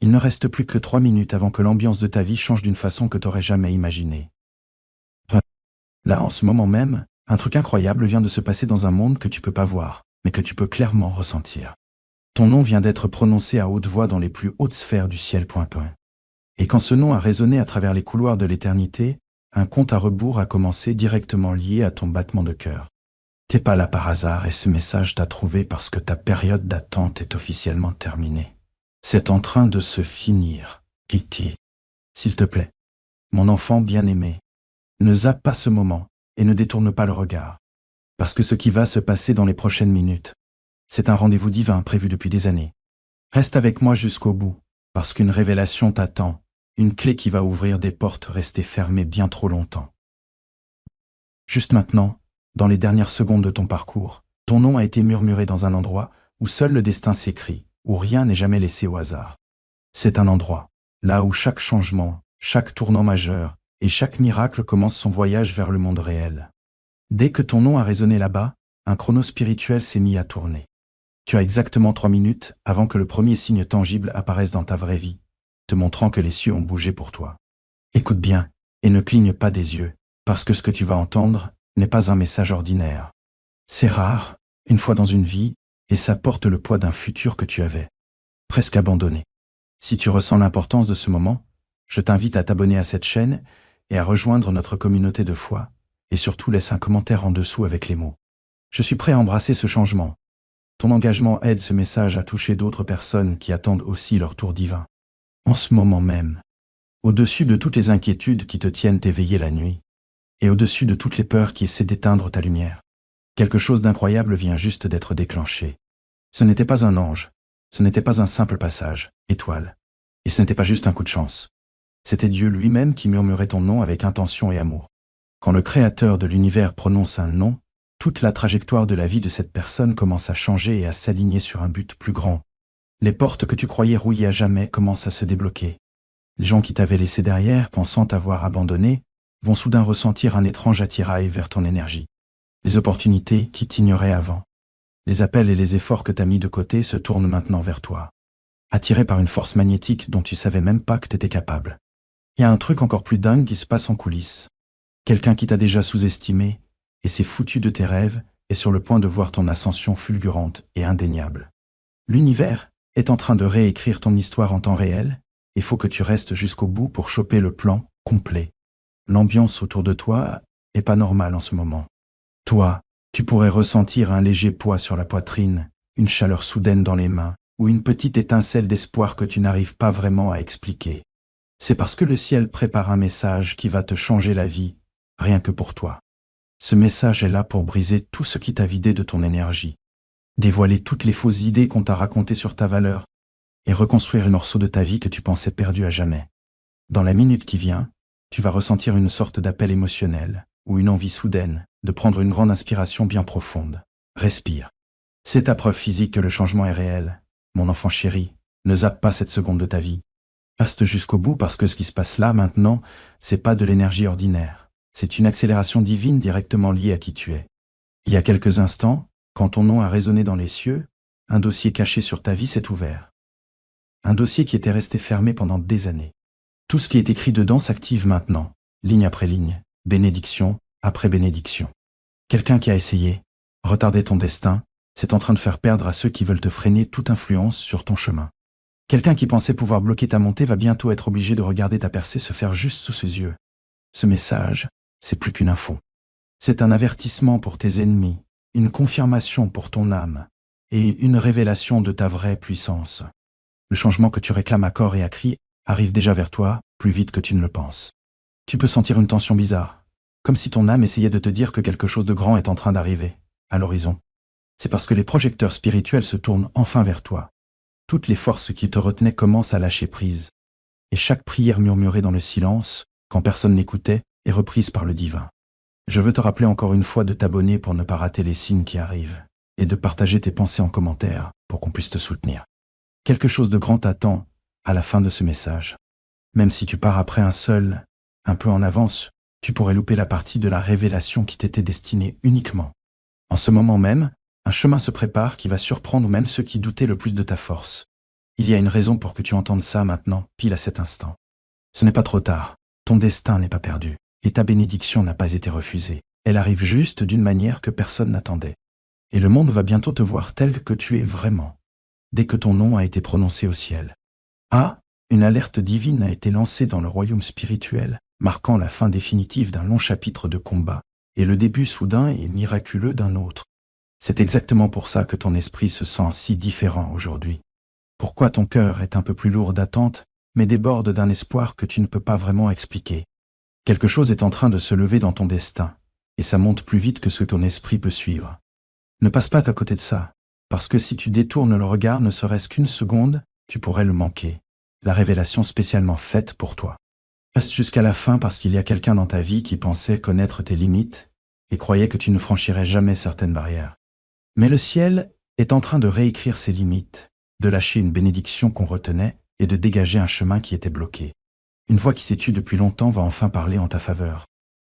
Il ne reste plus que 3 minutes avant que l'ambiance de ta vie change d'une façon que t'aurais jamais imaginée. Là, en ce moment même, un truc incroyable vient de se passer dans un monde que tu peux pas voir, mais que tu peux clairement ressentir. Ton nom vient d'être prononcé à haute voix dans les plus hautes sphères du ciel. Et quand ce nom a résonné à travers les couloirs de l'éternité, un compte à rebours a commencé directement lié à ton battement de cœur. T'es pas là par hasard et ce message t'a trouvé parce que ta période d'attente est officiellement terminée. C'est en train de se finir, Kitty. S'il te plaît, mon enfant bien-aimé, ne zappe pas ce moment et ne détourne pas le regard. Parce que ce qui va se passer dans les prochaines minutes, c'est un rendez-vous divin prévu depuis des années. Reste avec moi jusqu'au bout, parce qu'une révélation t'attend, une clé qui va ouvrir des portes restées fermées bien trop longtemps. Juste maintenant, dans les dernières secondes de ton parcours, ton nom a été murmuré dans un endroit où seul le destin s'écrit, où rien n'est jamais laissé au hasard. C'est un endroit, là où chaque changement, chaque tournant majeur et chaque miracle commence son voyage vers le monde réel. Dès que ton nom a résonné là-bas, un chrono spirituel s'est mis à tourner. Tu as exactement 3 minutes avant que le premier signe tangible apparaisse dans ta vraie vie, te montrant que les cieux ont bougé pour toi. Écoute bien, et ne cligne pas des yeux, parce que ce que tu vas entendre n'est pas un message ordinaire. C'est rare, une fois dans une vie, et ça porte le poids d'un futur que tu avais presque abandonné. Si tu ressens l'importance de ce moment, je t'invite à t'abonner à cette chaîne et à rejoindre notre communauté de foi, et surtout laisse un commentaire en dessous avec les mots. Je suis prêt à embrasser ce changement. Ton engagement aide ce message à toucher d'autres personnes qui attendent aussi leur tour divin. En ce moment même, au-dessus de toutes les inquiétudes qui te tiennent éveillé la nuit, et au-dessus de toutes les peurs qui essaient d'éteindre ta lumière, quelque chose d'incroyable vient juste d'être déclenché. Ce n'était pas un ange, ce n'était pas un simple passage, étoile, et ce n'était pas juste un coup de chance. C'était Dieu lui-même qui murmurait ton nom avec intention et amour. Quand le Créateur de l'univers prononce un nom, toute la trajectoire de la vie de cette personne commence à changer et à s'aligner sur un but plus grand. Les portes que tu croyais rouillées à jamais commencent à se débloquer. Les gens qui t'avaient laissé derrière, pensant t'avoir abandonné, vont soudain ressentir un étrange attirail vers ton énergie. Les opportunités qui t'ignoraient avant, les appels et les efforts que t'as mis de côté se tournent maintenant vers toi, attirés par une force magnétique dont tu savais même pas que t'étais capable. Il y a un truc encore plus dingue qui se passe en coulisses. Quelqu'un qui t'a déjà sous-estimé, et s'est foutu de tes rêves, est sur le point de voir ton ascension fulgurante et indéniable. L'univers est en train de réécrire ton histoire en temps réel, et faut que tu restes jusqu'au bout pour choper le plan complet. L'ambiance autour de toi est pas normale en ce moment. Toi, tu pourrais ressentir un léger poids sur la poitrine, une chaleur soudaine dans les mains, ou une petite étincelle d'espoir que tu n'arrives pas vraiment à expliquer. C'est parce que le ciel prépare un message qui va te changer la vie, rien que pour toi. Ce message est là pour briser tout ce qui t'a vidé de ton énergie, dévoiler toutes les fausses idées qu'on t'a racontées sur ta valeur, et reconstruire le morceau de ta vie que tu pensais perdu à jamais. Dans la minute qui vient, tu vas ressentir une sorte d'appel émotionnel, ou une envie soudaine, de prendre une grande inspiration bien profonde. Respire. C'est ta preuve physique que le changement est réel. Mon enfant chéri, ne zappe pas cette seconde de ta vie. Reste jusqu'au bout parce que ce qui se passe là, maintenant, c'est pas de l'énergie ordinaire. C'est une accélération divine directement liée à qui tu es. Il y a quelques instants, quand ton nom a résonné dans les cieux, un dossier caché sur ta vie s'est ouvert. Un dossier qui était resté fermé pendant des années. Tout ce qui est écrit dedans s'active maintenant, ligne après ligne, bénédiction après bénédiction. Quelqu'un qui a essayé, retardé ton destin, c'est en train de faire perdre à ceux qui veulent te freiner toute influence sur ton chemin. Quelqu'un qui pensait pouvoir bloquer ta montée va bientôt être obligé de regarder ta percée se faire juste sous ses yeux. Ce message, c'est plus qu'une info. C'est un avertissement pour tes ennemis, une confirmation pour ton âme, et une révélation de ta vraie puissance. Le changement que tu réclames à corps et à cri arrive déjà vers toi, plus vite que tu ne le penses. Tu peux sentir une tension bizarre, comme si ton âme essayait de te dire que quelque chose de grand est en train d'arriver, à l'horizon. C'est parce que les projecteurs spirituels se tournent enfin vers toi. Toutes les forces qui te retenaient commencent à lâcher prise. Et chaque prière murmurée dans le silence, quand personne n'écoutait, est reprise par le divin. Je veux te rappeler encore une fois de t'abonner pour ne pas rater les signes qui arrivent, et de partager tes pensées en commentaire pour qu'on puisse te soutenir. Quelque chose de grand t'attend à la fin de ce message. Même si tu pars après un seul, un peu en avance, tu pourrais louper la partie de la révélation qui t'était destinée uniquement. En ce moment même, un chemin se prépare qui va surprendre même ceux qui doutaient le plus de ta force. Il y a une raison pour que tu entendes ça maintenant, pile à cet instant. Ce n'est pas trop tard. Ton destin n'est pas perdu. Et ta bénédiction n'a pas été refusée. Elle arrive juste d'une manière que personne n'attendait. Et le monde va bientôt te voir tel que tu es vraiment. Dès que ton nom a été prononcé au ciel. Ah, une alerte divine a été lancée dans le royaume spirituel, marquant la fin définitive d'un long chapitre de combat, et le début soudain et miraculeux d'un autre. C'est exactement pour ça que ton esprit se sent si différent aujourd'hui. Pourquoi ton cœur est un peu plus lourd d'attente, mais déborde d'un espoir que tu ne peux pas vraiment expliquer. Quelque chose est en train de se lever dans ton destin, et ça monte plus vite que ce que ton esprit peut suivre. Ne passe pas à côté de ça, parce que si tu détournes le regard ne serait-ce qu'une seconde, tu pourrais le manquer. La révélation spécialement faite pour toi. Reste jusqu'à la fin parce qu'il y a quelqu'un dans ta vie qui pensait connaître tes limites et croyait que tu ne franchirais jamais certaines barrières. Mais le ciel est en train de réécrire ses limites, de lâcher une bénédiction qu'on retenait et de dégager un chemin qui était bloqué. Une voix qui s'est tue depuis longtemps va enfin parler en ta faveur.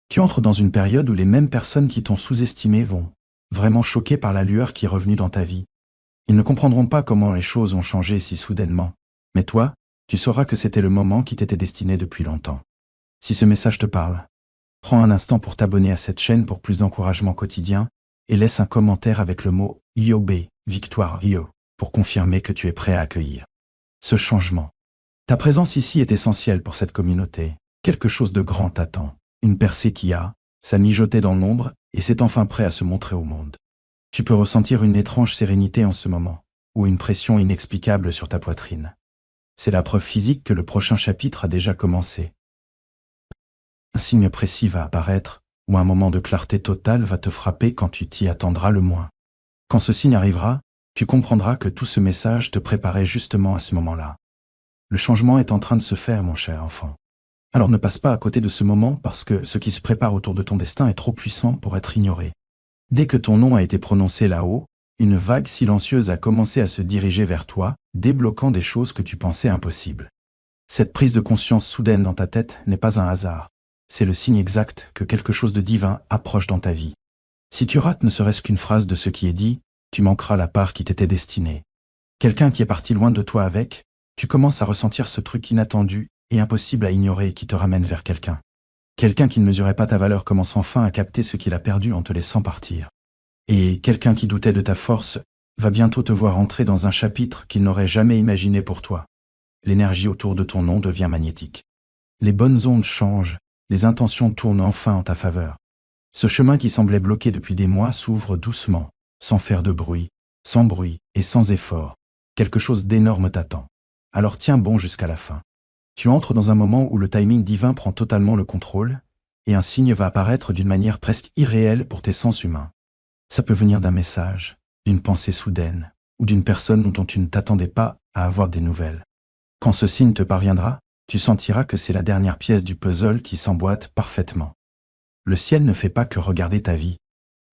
Tu entres dans une période où les mêmes personnes qui t'ont sous-estimé vont vraiment choquées par la lueur qui est revenue dans ta vie. Ils ne comprendront pas comment les choses ont changé si soudainement. Mais toi, tu sauras que c'était le moment qui t'était destiné depuis longtemps. Si ce message te parle, prends un instant pour t'abonner à cette chaîne pour plus d'encouragement quotidien et laisse un commentaire avec le mot « Yobé » Victoire Yo, pour confirmer que tu es prêt à accueillir ce changement. Ta présence ici est essentielle pour cette communauté. Quelque chose de grand t'attend. Une percée qui s'est mijotée dans l'ombre et c'est enfin prêt à se montrer au monde. Tu peux ressentir une étrange sérénité en ce moment, ou une pression inexplicable sur ta poitrine. C'est la preuve physique que le prochain chapitre a déjà commencé. Un signe précis va apparaître, ou un moment de clarté totale va te frapper quand tu t'y attendras le moins. Quand ce signe arrivera, tu comprendras que tout ce message te préparait justement à ce moment-là. Le changement est en train de se faire, mon cher enfant. Alors ne passe pas à côté de ce moment parce que ce qui se prépare autour de ton destin est trop puissant pour être ignoré. Dès que ton nom a été prononcé là-haut, une vague silencieuse a commencé à se diriger vers toi, débloquant des choses que tu pensais impossibles. Cette prise de conscience soudaine dans ta tête n'est pas un hasard. C'est le signe exact que quelque chose de divin approche dans ta vie. Si tu rates ne serait-ce qu'une phrase de ce qui est dit, tu manqueras la part qui t'était destinée. Quelqu'un qui est parti loin de toi avec, tu commences à ressentir ce truc inattendu et impossible à ignorer qui te ramène vers quelqu'un. Quelqu'un qui ne mesurait pas ta valeur commence enfin à capter ce qu'il a perdu en te laissant partir. Et quelqu'un qui doutait de ta force va bientôt te voir entrer dans un chapitre qu'il n'aurait jamais imaginé pour toi. L'énergie autour de ton nom devient magnétique. Les bonnes ondes changent, les intentions tournent enfin en ta faveur. Ce chemin qui semblait bloqué depuis des mois s'ouvre doucement, sans faire de bruit, sans bruit et sans effort. Quelque chose d'énorme t'attend. Alors tiens bon jusqu'à la fin. Tu entres dans un moment où le timing divin prend totalement le contrôle, et un signe va apparaître d'une manière presque irréelle pour tes sens humains. Ça peut venir d'un message, d'une pensée soudaine, ou d'une personne dont tu ne t'attendais pas à avoir des nouvelles. Quand ce signe te parviendra, tu sentiras que c'est la dernière pièce du puzzle qui s'emboîte parfaitement. Le ciel ne fait pas que regarder ta vie.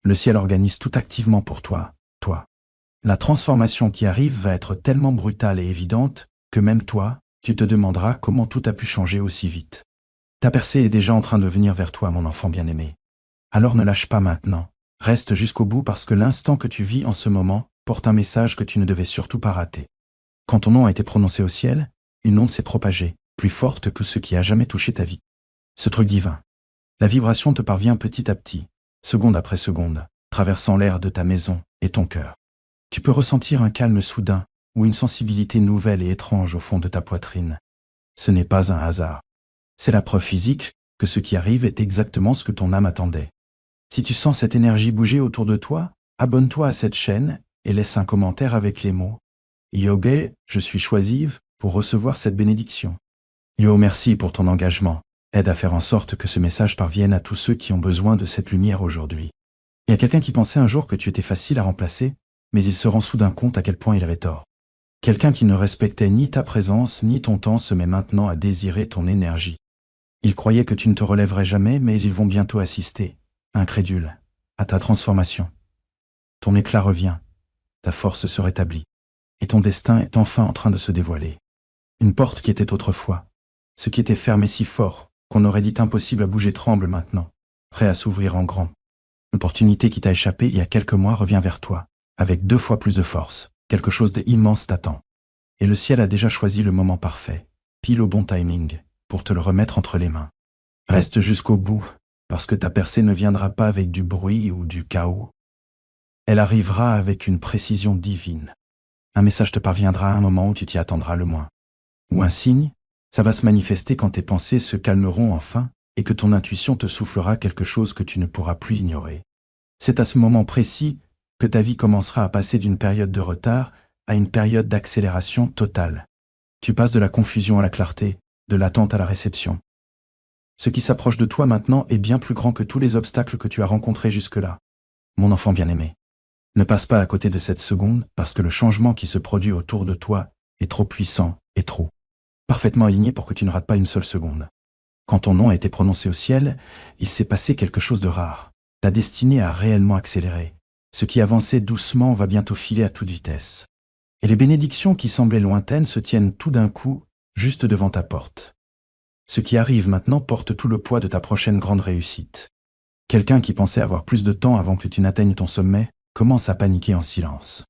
Le ciel organise tout activement pour toi, toi. La transformation qui arrive va être tellement brutale et évidente que même toi, tu te demanderas comment tout a pu changer aussi vite. Ta percée est déjà en train de venir vers toi, mon enfant bien-aimé. Alors ne lâche pas maintenant. Reste jusqu'au bout parce que l'instant que tu vis en ce moment porte un message que tu ne devais surtout pas rater. Quand ton nom a été prononcé au ciel, une onde s'est propagée, plus forte que ce qui a jamais touché ta vie. Ce truc divin. La vibration te parvient petit à petit, seconde après seconde, traversant l'air de ta maison et ton cœur. Tu peux ressentir un calme soudain ou une sensibilité nouvelle et étrange au fond de ta poitrine. Ce n'est pas un hasard. C'est la preuve physique que ce qui arrive est exactement ce que ton âme attendait. Si tu sens cette énergie bouger autour de toi, abonne-toi à cette chaîne et laisse un commentaire avec les mots « Yogé, je suis choisive pour recevoir cette bénédiction. Yo, merci pour ton engagement. Aide à faire en sorte que ce message parvienne à tous ceux qui ont besoin de cette lumière aujourd'hui. » Il y a quelqu'un qui pensait un jour que tu étais facile à remplacer, mais il se rend soudain compte à quel point il avait tort. Quelqu'un qui ne respectait ni ta présence ni ton temps se met maintenant à désirer ton énergie. Ils croyaient que tu ne te relèverais jamais, mais ils vont bientôt assister, incrédules, à ta transformation. Ton éclat revient, ta force se rétablit, et ton destin est enfin en train de se dévoiler. Une porte qui était autrefois, ce qui était fermé si fort qu'on aurait dit impossible à bouger tremble maintenant, prêt à s'ouvrir en grand. L'opportunité qui t'a échappé il y a quelques mois revient vers toi, avec 2 fois plus de force. Quelque chose d'immense t'attend. Et le ciel a déjà choisi le moment parfait, pile au bon timing, pour te le remettre entre les mains. Reste jusqu'au bout, parce que ta percée ne viendra pas avec du bruit ou du chaos. Elle arrivera avec une précision divine. Un message te parviendra à un moment où tu t'y attendras le moins. Ou un signe, ça va se manifester quand tes pensées se calmeront enfin et que ton intuition te soufflera quelque chose que tu ne pourras plus ignorer. C'est à ce moment précis que ta vie commencera à passer d'une période de retard à une période d'accélération totale. Tu passes de la confusion à la clarté, de l'attente à la réception. Ce qui s'approche de toi maintenant est bien plus grand que tous les obstacles que tu as rencontrés jusque-là. Mon enfant bien-aimé, ne passe pas à côté de cette seconde parce que le changement qui se produit autour de toi est trop puissant et trop parfaitement aligné pour que tu ne rates pas une seule seconde. Quand ton nom a été prononcé au ciel, il s'est passé quelque chose de rare. Ta destinée a réellement accéléré. Ce qui avançait doucement va bientôt filer à toute vitesse. Et les bénédictions qui semblaient lointaines se tiennent tout d'un coup, juste devant ta porte. Ce qui arrive maintenant porte tout le poids de ta prochaine grande réussite. Quelqu'un qui pensait avoir plus de temps avant que tu n'atteignes ton sommet commence à paniquer en silence.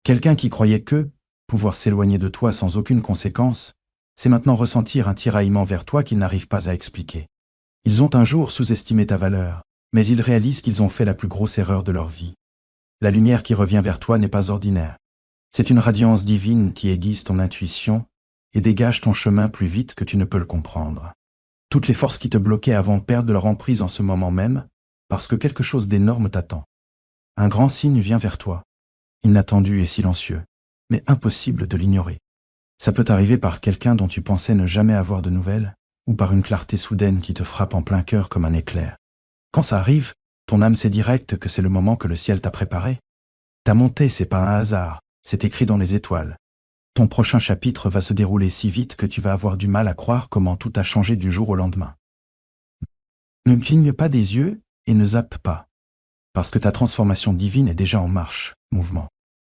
Quelqu'un qui croyait que pouvoir s'éloigner de toi sans aucune conséquence, c'est maintenant ressentir un tiraillement vers toi qu'ils n'arrivent pas à expliquer. Ils ont un jour sous-estimé ta valeur, mais ils réalisent qu'ils ont fait la plus grosse erreur de leur vie. La lumière qui revient vers toi n'est pas ordinaire. C'est une radiance divine qui aiguise ton intuition et dégage ton chemin plus vite que tu ne peux le comprendre. Toutes les forces qui te bloquaient avant perdent leur emprise en ce moment même, parce que quelque chose d'énorme t'attend. Un grand signe vient vers toi. Inattendu et silencieux, mais impossible de l'ignorer. Ça peut arriver par quelqu'un dont tu pensais ne jamais avoir de nouvelles, ou par une clarté soudaine qui te frappe en plein cœur comme un éclair. Quand ça arrive, ton âme sait direct que c'est le moment que le ciel t'a préparé. Ta montée, c'est pas un hasard, c'est écrit dans les étoiles. Ton prochain chapitre va se dérouler si vite que tu vas avoir du mal à croire comment tout a changé du jour au lendemain. Ne cligne pas des yeux et ne zappe pas, parce que ta transformation divine est déjà en marche, mouvement.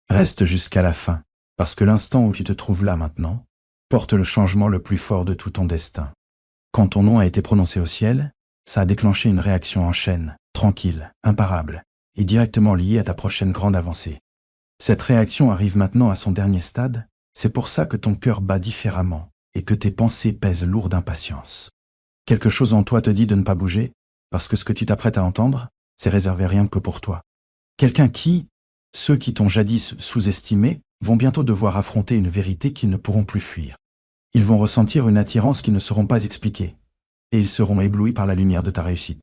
Reste jusqu'à la fin, parce que l'instant où tu te trouves là maintenant, porte le changement le plus fort de tout ton destin. Quand ton nom a été prononcé au ciel, ça a déclenché une réaction en chaîne, tranquille, imparable, et directement liée à ta prochaine grande avancée. Cette réaction arrive maintenant à son dernier stade, c'est pour ça que ton cœur bat différemment, et que tes pensées pèsent lourd d'impatience. Quelque chose en toi te dit de ne pas bouger, parce que ce que tu t'apprêtes à entendre, c'est réservé rien que pour toi. Quelqu'un qui, ceux qui t'ont jadis sous-estimé, vont bientôt devoir affronter une vérité qu'ils ne pourront plus fuir. Ils vont ressentir une attirance qu'ils ne sauront pas expliquer, et ils seront éblouis par la lumière de ta réussite.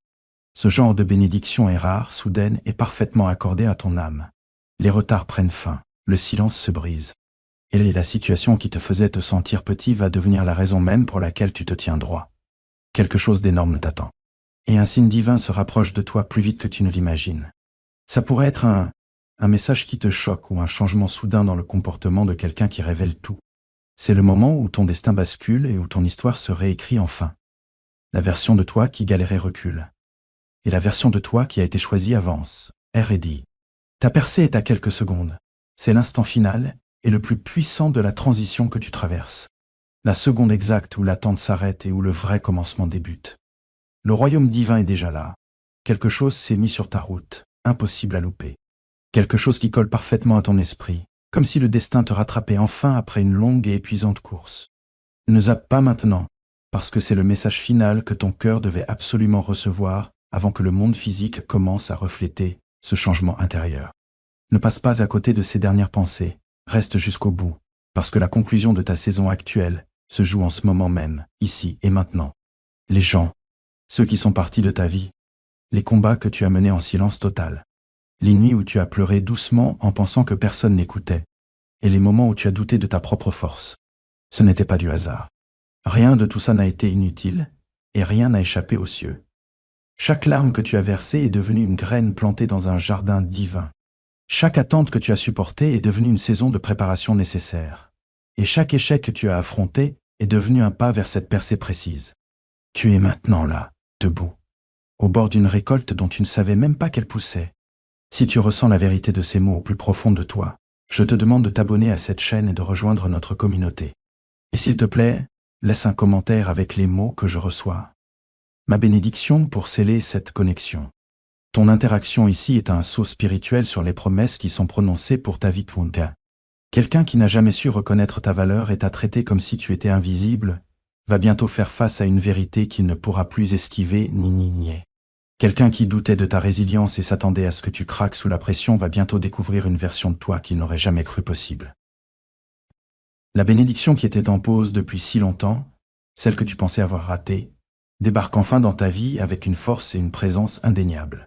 Ce genre de bénédiction est rare, soudaine et parfaitement accordée à ton âme. Les retards prennent fin, le silence se brise. Et la situation qui te faisait te sentir petit va devenir la raison même pour laquelle tu te tiens droit. Quelque chose d'énorme t'attend. Et un signe divin se rapproche de toi plus vite que tu ne l'imagines. Ça pourrait être un message qui te choque ou un changement soudain dans le comportement de quelqu'un qui révèle tout. C'est le moment où ton destin bascule et où ton histoire se réécrit enfin. La version de toi qui galérait recule. Et la version de toi qui a été choisie avance, est ready. Ta percée est à quelques secondes. C'est l'instant final et le plus puissant de la transition que tu traverses. La seconde exacte où l'attente s'arrête et où le vrai commencement débute. Le royaume divin est déjà là. Quelque chose s'est mis sur ta route, impossible à louper. Quelque chose qui colle parfaitement à ton esprit, comme si le destin te rattrapait enfin après une longue et épuisante course. Ne zappe pas maintenant, parce que c'est le message final que ton cœur devait absolument recevoir avant que le monde physique commence à refléter ce changement intérieur. Ne passe pas à côté de ces dernières pensées, reste jusqu'au bout, parce que la conclusion de ta saison actuelle se joue en ce moment même, ici et maintenant. Les gens, ceux qui sont partis de ta vie, les combats que tu as menés en silence total, les nuits où tu as pleuré doucement en pensant que personne n'écoutait, et les moments où tu as douté de ta propre force. Ce n'était pas du hasard. Rien de tout ça n'a été inutile, et rien n'a échappé aux cieux. Chaque larme que tu as versée est devenue une graine plantée dans un jardin divin. Chaque attente que tu as supportée est devenue une saison de préparation nécessaire. Et chaque échec que tu as affronté est devenu un pas vers cette percée précise. Tu es maintenant là, debout, au bord d'une récolte dont tu ne savais même pas qu'elle poussait. Si tu ressens la vérité de ces mots au plus profond de toi, je te demande de t'abonner à cette chaîne et de rejoindre notre communauté. Et s'il te plaît, laisse un commentaire avec les mots que je reçois. Ma bénédiction pour sceller cette connexion. Ton interaction ici est un sceau spirituel sur les promesses qui sont prononcées pour ta vie. Quelqu'un qui n'a jamais su reconnaître ta valeur et t'a traité comme si tu étais invisible, va bientôt faire face à une vérité qu'il ne pourra plus esquiver ni nier. Quelqu'un qui doutait de ta résilience et s'attendait à ce que tu craques sous la pression va bientôt découvrir une version de toi qu'il n'aurait jamais cru possible. La bénédiction qui était en pause depuis si longtemps, celle que tu pensais avoir ratée, débarque enfin dans ta vie avec une force et une présence indéniables.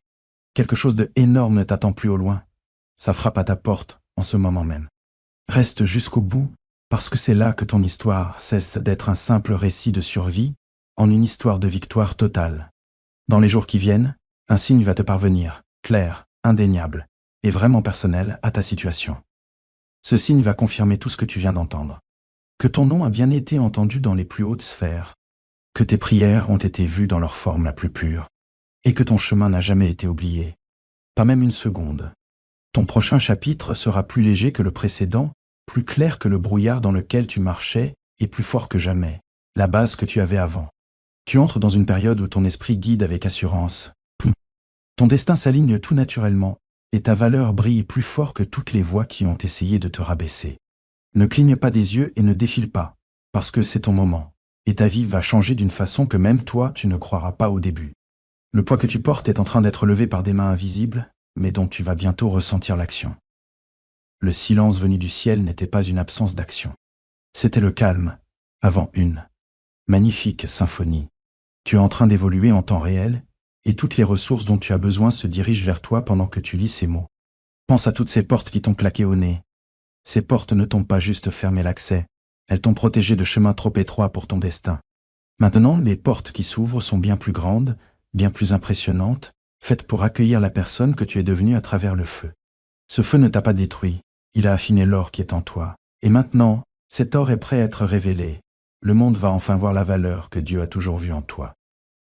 Quelque chose d'énorme ne t'attend plus au loin. Ça frappe à ta porte en ce moment même. Reste jusqu'au bout, parce que c'est là que ton histoire cesse d'être un simple récit de survie, en une histoire de victoire totale. Dans les jours qui viennent, un signe va te parvenir, clair, indéniable, et vraiment personnel à ta situation. Ce signe va confirmer tout ce que tu viens d'entendre. Que ton nom a bien été entendu dans les plus hautes sphères, que tes prières ont été vues dans leur forme la plus pure, et que ton chemin n'a jamais été oublié, pas même une seconde. Ton prochain chapitre sera plus léger que le précédent, plus clair que le brouillard dans lequel tu marchais, et plus fort que jamais, la base que tu avais avant. Tu entres dans une période où ton esprit guide avec assurance. Ton destin s'aligne tout naturellement, et ta valeur brille plus fort que toutes les voix qui ont essayé de te rabaisser. Ne cligne pas des yeux et ne défile pas, parce que c'est ton moment, et ta vie va changer d'une façon que même toi tu ne croiras pas au début. Le poids que tu portes est en train d'être levé par des mains invisibles, mais dont tu vas bientôt ressentir l'action. Le silence venu du ciel n'était pas une absence d'action. C'était le calme, avant une magnifique symphonie. Tu es en train d'évoluer en temps réel, et toutes les ressources dont tu as besoin se dirigent vers toi pendant que tu lis ces mots. Pense à toutes ces portes qui t'ont claqué au nez. Ces portes ne t'ont pas juste fermé l'accès, elles t'ont protégé de chemins trop étroits pour ton destin. Maintenant, les portes qui s'ouvrent sont bien plus grandes, bien plus impressionnantes, faites pour accueillir la personne que tu es devenue à travers le feu. Ce feu ne t'a pas détruit, il a affiné l'or qui est en toi. Et maintenant, cet or est prêt à être révélé. Le monde va enfin voir la valeur que Dieu a toujours vue en toi.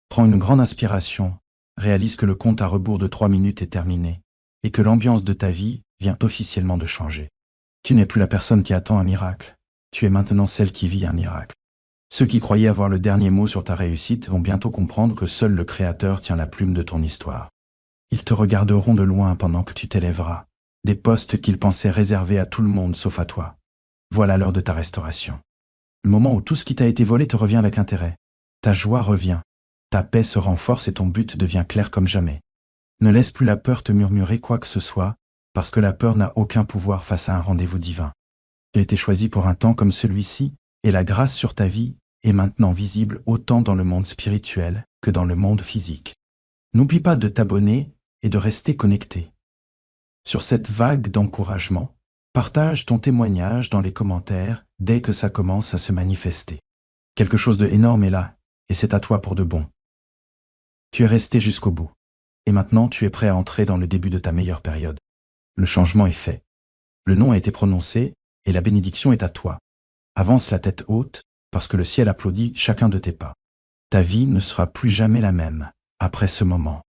Prends une grande inspiration, réalise que le compte à rebours de 3 minutes est terminé, et que l'ambiance de ta vie vient officiellement de changer. Tu n'es plus la personne qui attend un miracle, tu es maintenant celle qui vit un miracle. Ceux qui croyaient avoir le dernier mot sur ta réussite vont bientôt comprendre que seul le Créateur tient la plume de ton histoire. Ils te regarderont de loin pendant que tu t'élèveras, des postes qu'ils pensaient réservés à tout le monde sauf à toi. Voilà l'heure de ta restauration. Le moment où tout ce qui t'a été volé te revient avec intérêt. Ta joie revient, ta paix se renforce et ton but devient clair comme jamais. Ne laisse plus la peur te murmurer quoi que ce soit, parce que la peur n'a aucun pouvoir face à un rendez-vous divin. Tu as été choisi pour un temps comme celui-ci, et la grâce sur ta vie est maintenant visible autant dans le monde spirituel que dans le monde physique. N'oublie pas de t'abonner et de rester connecté. Sur cette vague d'encouragement, partage ton témoignage dans les commentaires dès que ça commence à se manifester. Quelque chose d'énorme est là, et c'est à toi pour de bon. Tu es resté jusqu'au bout. Et maintenant tu es prêt à entrer dans le début de ta meilleure période. Le changement est fait. Le nom a été prononcé, et la bénédiction est à toi. Avance la tête haute, parce que le ciel applaudit chacun de tes pas. Ta vie ne sera plus jamais la même, après ce moment.